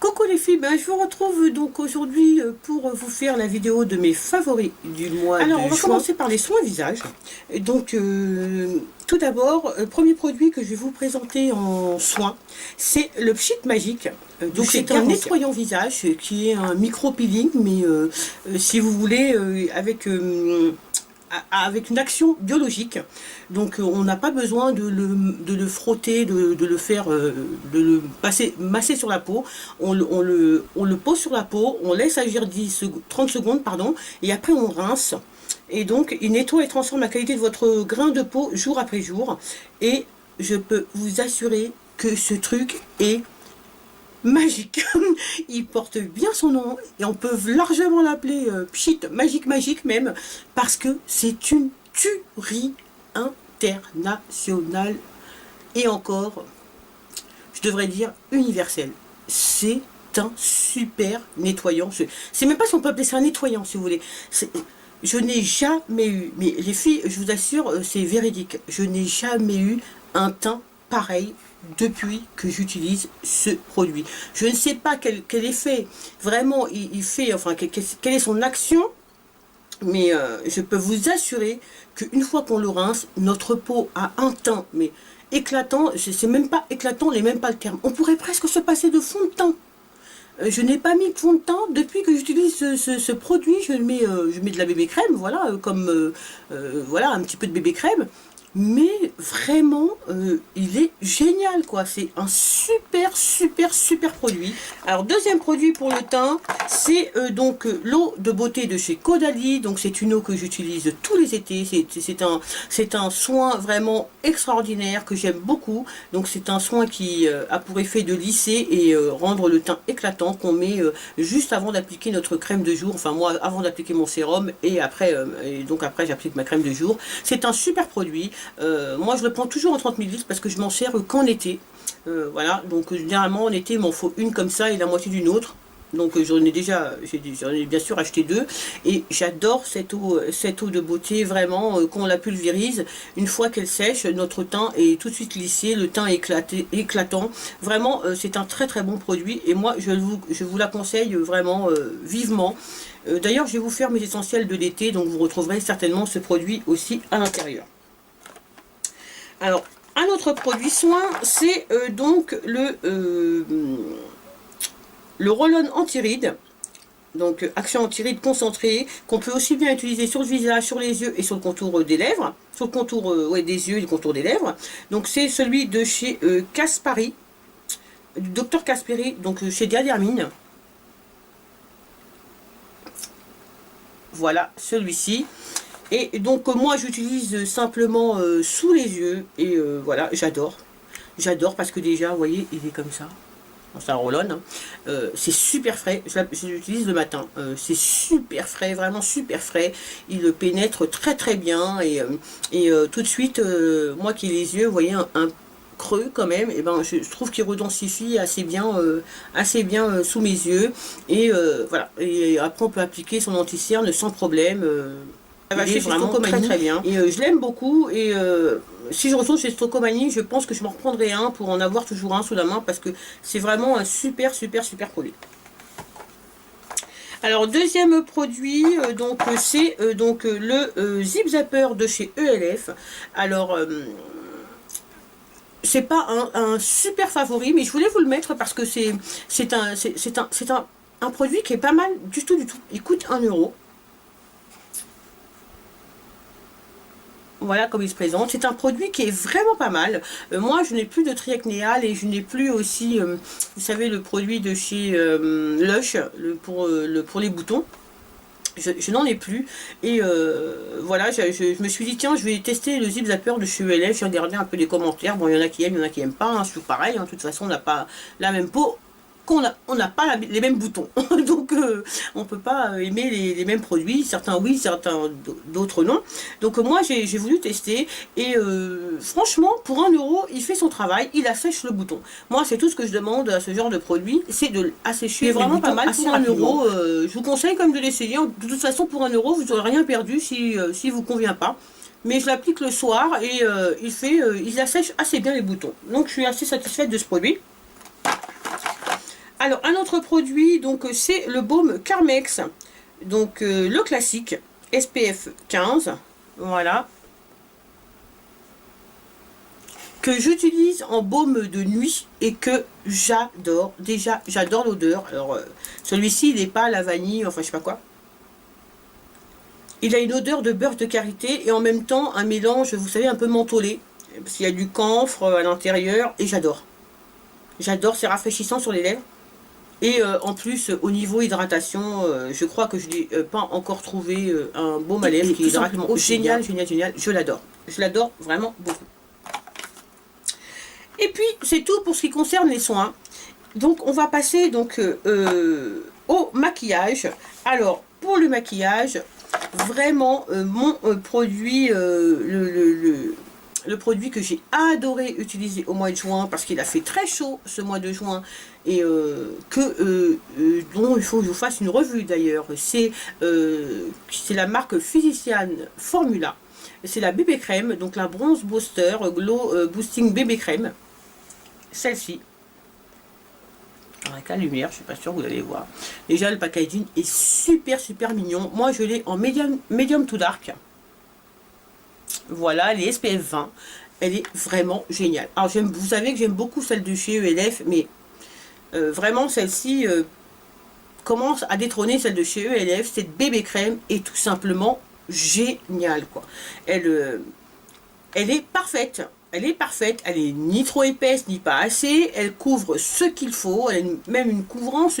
Coucou les filles, je vous retrouve donc aujourd'hui pour vous faire la vidéo de mes favoris du mois de juin. Alors on va commencer par les soins visage. Donc tout d'abord, premier produit que je vais vous présenter en soins, c'est le Pchit Magique. Donc c'est un nettoyant visage qui est un micro-peeling, mais si vous voulez avec une action biologique. Donc on n'a pas besoin de le frotter, de le faire, de le masser sur la peau. On le pose sur la peau, on laisse agir 30 secondes, pardon, et après on rince. Et donc il nettoie et transforme la qualité de votre grain de peau jour après jour. Et je peux vous assurer que ce truc est magique. Il porte bien son nom et on peut largement l'appeler Pchit magique même, parce que c'est une tuerie internationale et encore, je devrais dire universelle. C'est un super nettoyant. C'est même pas si on peut appeler ça un nettoyant, si vous voulez. Je n'ai jamais eu, mais les filles, je vous assure, c'est véridique, je n'ai jamais eu un teint pareil depuis que j'utilise ce produit. Je ne sais pas quel effet vraiment il fait, enfin quelle est son action, mais je peux vous assurer qu'une fois qu'on le rince, notre peau a un teint mais éclatant. C'est même pas éclatant, n'est même pas le terme. On pourrait presque se passer de fond de teint. Je n'ai pas mis de fond de teint depuis que j'utilise ce produit. Je mets de la bébé crème, voilà, voilà, un petit peu de bébé crème. Mais vraiment, il est génial, quoi. C'est un super produit. Alors, deuxième produit pour le teint, c'est donc l'eau de beauté de chez Caudalie. Donc, c'est une eau que j'utilise tous les étés. C'est un soin vraiment extraordinaire que j'aime beaucoup. Donc, c'est un soin qui a pour effet de lisser et rendre le teint éclatant, qu'on met juste avant d'appliquer notre crème de jour. Enfin, moi, avant d'appliquer mon sérum et après, après j'applique ma crème de jour. C'est un super produit. Moi je le prends toujours en 30 ml parce que je m'en sers qu'en été. Voilà, donc généralement en été il m'en faut une comme ça et la moitié d'une autre. Donc j'en ai bien sûr acheté deux. Et j'adore cette eau de beauté, vraiment, quand on la pulvérise, une fois qu'elle sèche, notre teint est tout de suite lissé, le teint est éclatant. Vraiment, c'est un très bon produit. Et moi, je vous la conseille vraiment vivement. D'ailleurs, je vais vous faire mes essentiels de l'été, donc vous retrouverez certainement ce produit aussi à l'intérieur. Alors, un autre produit soin, c'est donc le roll-on anti-rides. Donc, action anti-rides concentrée, qu'on peut aussi bien utiliser sur le visage, sur les yeux et sur le contour des lèvres. Sur le contour des yeux et le contour des lèvres. Donc, c'est celui de chez Caspari, du Dr Caspari, donc chez Diadermine. Voilà, celui-ci. Et donc moi j'utilise simplement sous les yeux et voilà, j'adore parce que déjà vous voyez il est comme ça, c'est un roll-on, hein. C'est super frais, je l'utilise le matin, c'est super frais, vraiment super frais, il pénètre très bien et tout de suite moi qui ai les yeux, vous voyez un creux quand même, et ben je trouve qu'il redensifie assez bien sous mes yeux et voilà, et après on peut appliquer son anti-cerne sans problème. Il est vraiment très bien et je l'aime beaucoup et si je retourne chez Stocomanie, je pense que je m'en reprendrai un pour en avoir toujours un sous la main parce que c'est vraiment un super produit. Alors deuxième produit, donc c'est le Zip Zapper de chez ELF. Alors c'est pas un super favori, mais je voulais vous le mettre parce que c'est un produit qui est pas mal du tout. Il coûte 1 €. Voilà comme il se présente. C'est un produit qui est vraiment pas mal. Moi, je n'ai plus de triacnéal et je n'ai plus aussi, vous savez, le produit de chez Lush pour les boutons. Je n'en ai plus. Et voilà, je me suis dit, tiens, je vais tester le Zip Zapper de chez ELF. J'ai regardé un peu les commentaires. Bon, il y en a qui aiment, il y en a qui n'aiment pas. Hein, c'est toujours pareil. Hein, de toute façon, on n'a pas la même peau. On n'a pas les mêmes boutons, donc on peut pas aimer les mêmes produits, certains oui, certains d'autres non. Donc moi j'ai voulu tester et franchement pour 1 € il fait son travail, il assèche le bouton. Moi c'est tout ce que je demande à ce genre de produit, c'est de assécher. C'est vraiment pas mal pour 1 €. Je vous conseille quand même de l'essayer. De toute façon pour 1 € vous n'aurez rien perdu si vous convient pas. Mais je l'applique le soir et il assèche assez bien les boutons. Donc je suis assez satisfaite de ce produit. Alors, un autre produit, donc c'est le baume Carmex. Donc, le classique, SPF 15. Voilà. Que j'utilise en baume de nuit et que j'adore. Déjà, j'adore l'odeur. Alors, celui-ci, il n'est pas à la vanille, enfin, je sais pas quoi. Il a une odeur de beurre de karité et en même temps, un mélange, vous savez, un peu mentholé. Parce qu'il y a du camphre à l'intérieur et j'adore. J'adore, c'est rafraîchissant sur les lèvres. Et en plus, au niveau hydratation, je crois que je n'ai pas encore trouvé un baume à lèvres qui est hydratement génial, génial, génial. Je l'adore. Je l'adore vraiment beaucoup. Et puis, c'est tout pour ce qui concerne les soins. Donc, on va passer donc au maquillage. Alors, pour le maquillage, vraiment, mon produit, le produit que j'ai adoré utiliser au mois de juin, parce qu'il a fait très chaud ce mois de juin, et dont il faut que je vous fasse une revue d'ailleurs, c'est la marque Physician Formula. C'est la bébé crème, donc la bronze booster glow boosting bébé crème. Celle-ci. Avec la lumière, je suis pas sûre que vous allez voir. Déjà, le packaging est super super mignon. Moi, je l'ai en medium to dark. Voilà, elle est SPF 20. Elle est vraiment géniale. Alors, vous savez que j'aime beaucoup celle de chez ELF, mais vraiment, celle-ci commence à détrôner celle de chez ELF. Cette bébé crème est tout simplement géniale, quoi. Elle est parfaite. Elle est parfaite, elle est ni trop épaisse ni pas assez, elle couvre ce qu'il faut, elle a même une couvrance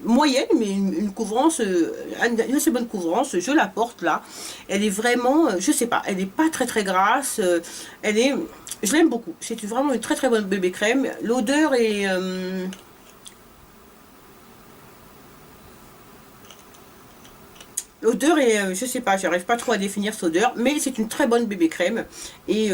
moyenne, mais une couvrance, une assez bonne couvrance, je la porte là. Elle est vraiment, je sais pas, elle n'est pas très très grasse, je l'aime beaucoup, c'est vraiment une très très bonne bébé crème. L'odeur est... L'odeur est, je sais pas, j'arrive pas trop à définir cette odeur, mais c'est une très bonne bébé crème et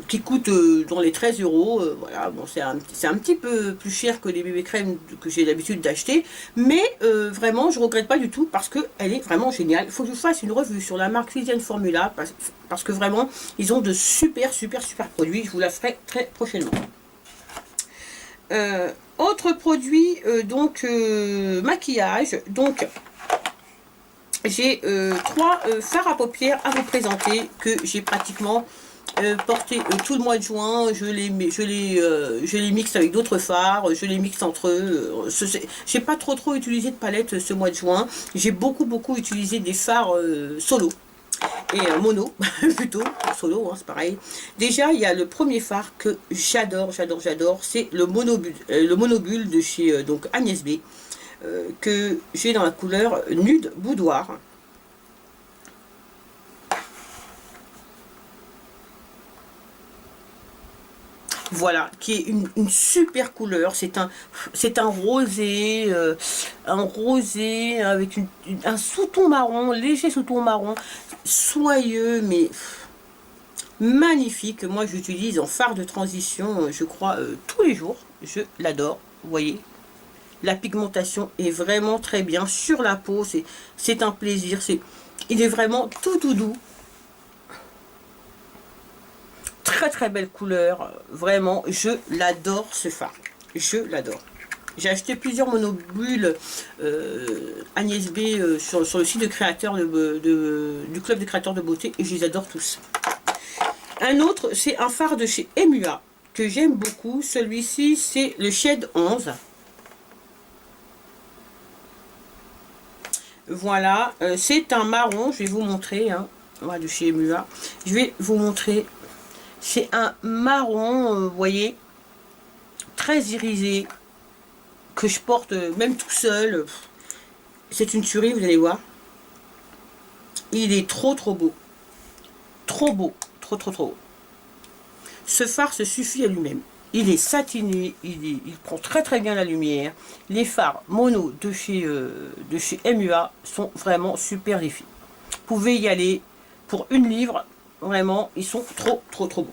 qui coûte dans les 13 euros. Voilà, bon, c'est un petit peu plus cher que les bébés crèmes que j'ai l'habitude d'acheter, mais vraiment, je regrette pas du tout parce qu'elle est vraiment géniale. Il faut que je vous fasse une revue sur la marque Physician Formula parce que vraiment, ils ont de super super super produits. Je vous la ferai très prochainement. Autre produit, donc maquillage, donc. J'ai 3 fards à paupières à vous présenter que j'ai pratiquement porté tout le mois de juin. Je les mixe avec d'autres fards, je les mixe entre eux. J'ai pas trop utilisé de palette ce mois de juin. J'ai beaucoup utilisé des fards solo et mono plutôt solo, hein, c'est pareil. Déjà, il y a le premier phare que j'adore, c'est le monobule de chez donc Agnès B. Que j'ai dans la couleur nude boudoir. Voilà, qui est une super couleur. C'est un rosé, avec un sous-ton marron, léger sous-ton marron, soyeux, mais magnifique. Moi, j'utilise en fard de transition, je crois, tous les jours. Je l'adore, vous voyez. La pigmentation est vraiment très bien sur la peau. C'est un plaisir. Il est vraiment tout doux. Très très belle couleur. Vraiment, je l'adore ce fard. Je l'adore. J'ai acheté plusieurs monobules Agnès B sur le site de créateurs du club des créateurs de beauté. Et je les adore tous. Un autre, c'est un fard de chez MUA que j'aime beaucoup. Celui-ci, c'est le Shade 11. Voilà, c'est un marron, je vais vous montrer, hein, voilà, de chez MUA. Je vais vous montrer, c'est un marron, vous voyez, très irisé, que je porte même tout seul. C'est une tuerie, vous allez voir. Il est trop beau. Trop beau, trop beau. Ce fard se suffit à lui-même. Il est satiné, il prend très bien la lumière. Les fards mono de chez MUA sont vraiment super les filles. Vous pouvez y aller pour 1 livre, vraiment, ils sont trop beaux.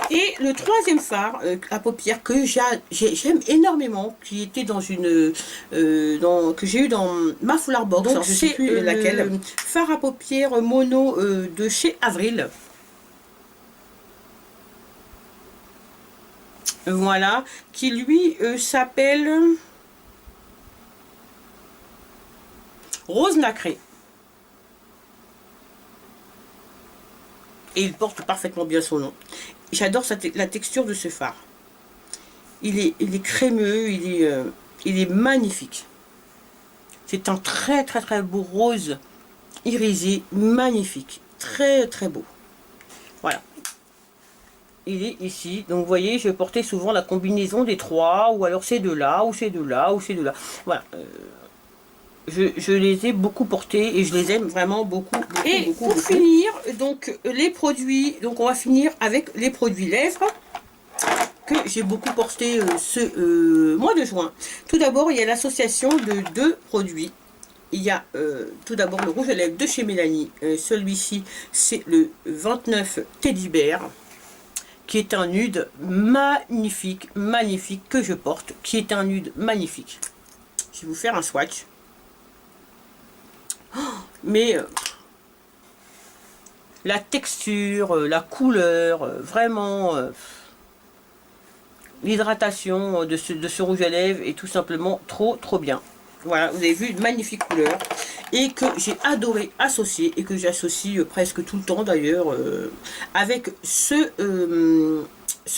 Et le troisième fard à paupières que j'aime énormément, qui était dans que j'ai eu dans ma foulard box, donc je sais plus laquelle. Fard à paupières mono de chez Avril. Voilà, qui lui s'appelle Rose Nacré. Et il porte parfaitement bien son nom. J'adore la texture de ce fard. Il est crémeux, il est magnifique. C'est un très très très beau rose irisé, magnifique. Très très beau. Voilà. Il est ici. Donc vous voyez, je portais souvent la combinaison des trois, ou alors c'est de là, ou c'est de là, ou c'est de là. Voilà. Je les ai beaucoup portés et je les aime vraiment beaucoup. Et pour finir, donc les produits, donc on va finir avec les produits lèvres que j'ai beaucoup porté ce mois de juin. Tout d'abord, il y a l'association de deux produits. Il y a tout d'abord le rouge à lèvres de chez Mélanie. Celui-ci, c'est le 29 Teddy Bear, qui est un nude magnifique, magnifique, que je porte, qui est un nude magnifique. Je vais vous faire un swatch. Mais la texture, la couleur, vraiment l'hydratation de ce rouge à lèvres est tout simplement trop bien. Voilà, vous avez vu, une magnifique couleur et que j'ai adoré associer et que j'associe presque tout le temps d'ailleurs avec ce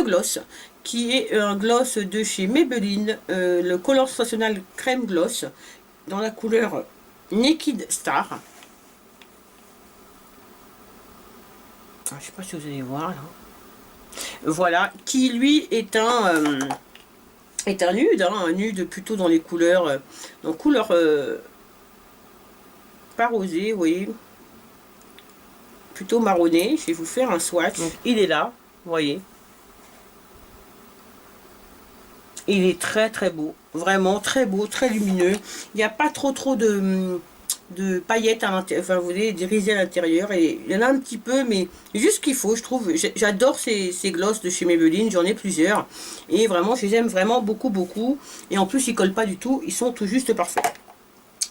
gloss qui est un gloss de chez Maybelline, le Color Sensationnel Crème Gloss dans la couleur Naked Star. Je ne sais pas si vous allez voir là. Voilà, qui lui est un nude, hein, un nude plutôt dans les couleurs, dans couleur pas rosé, vous voyez, plutôt marronné. Je vais vous faire un swatch. Donc, il est là, vous voyez. Il est très très beau, vraiment très beau, très lumineux. Il n'y a pas trop de paillettes à l'intérieur, enfin vous voyez, d'irisés à l'intérieur, et il y en a un petit peu, mais juste ce qu'il faut, je trouve. J'adore ces gloss de chez Maybelline, j'en ai plusieurs, et vraiment je les aime vraiment beaucoup, et en plus ils collent pas du tout, ils sont tout juste parfaits.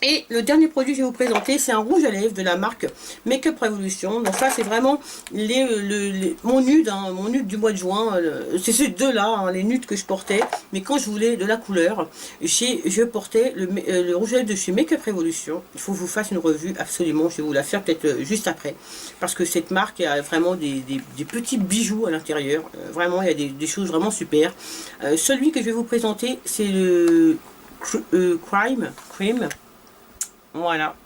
Et le dernier produit que je vais vous présenter, c'est un rouge à lèvres de la marque Makeup Revolution. Donc ça, c'est vraiment mon nude, hein, mon nude du mois de juin. C'est ces deux-là, hein, les nudes que je portais. Mais quand je voulais de la couleur, je portais le rouge à lèvres de chez Makeup Revolution. Il faut que je vous fasse une revue, absolument. Je vais vous la faire peut-être juste après. Parce que cette marque a vraiment des petits bijoux à l'intérieur. Vraiment, il y a des choses vraiment super. Celui que je vais vous présenter, c'est le Cream. Voilà.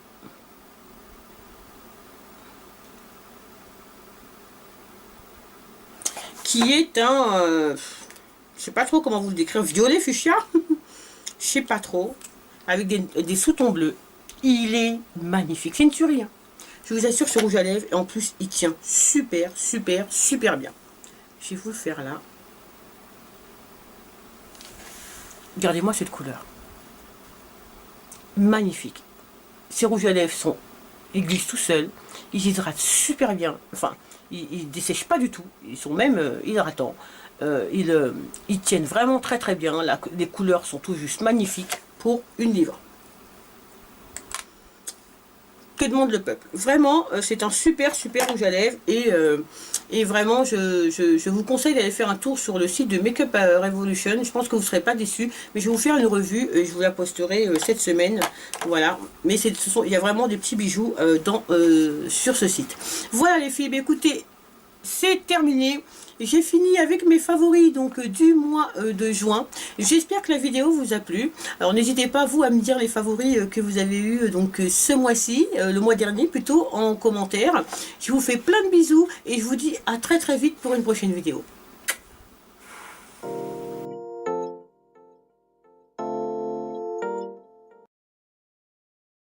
Qui est un... je sais pas trop comment vous le décrire. Violet fuchsia. Je sais pas trop. Avec des sous-tons bleus. Il est magnifique. C'est une tuerie. Hein. Je vous assure, ce rouge à lèvres. Et en plus, il tient super bien. Je vais vous le faire là. Regardez-moi cette couleur. Magnifique. Ces rouges à lèvres ils glissent tout seuls, ils hydratent super bien, enfin, ils dessèchent pas du tout, ils sont même hydratants, ils tiennent vraiment très bien, les couleurs sont tout juste magnifiques pour une livre. Que demande le peuple? Vraiment, c'est un super rouge à lèvres et vraiment, je vous conseille d'aller faire un tour sur le site de Makeup Revolution. Je pense que vous ne serez pas déçus, mais je vais vous faire une revue et je vous la posterai cette semaine. Voilà, mais il y a vraiment des petits bijoux sur ce site. Voilà les filles, écoutez, c'est terminé. J'ai fini avec mes favoris donc du mois de juin. J'espère que la vidéo vous a plu. Alors n'hésitez pas vous à me dire les favoris que vous avez eu donc ce mois-ci, le mois dernier plutôt, en commentaire. Je vous fais plein de bisous et je vous dis à très vite pour une prochaine vidéo.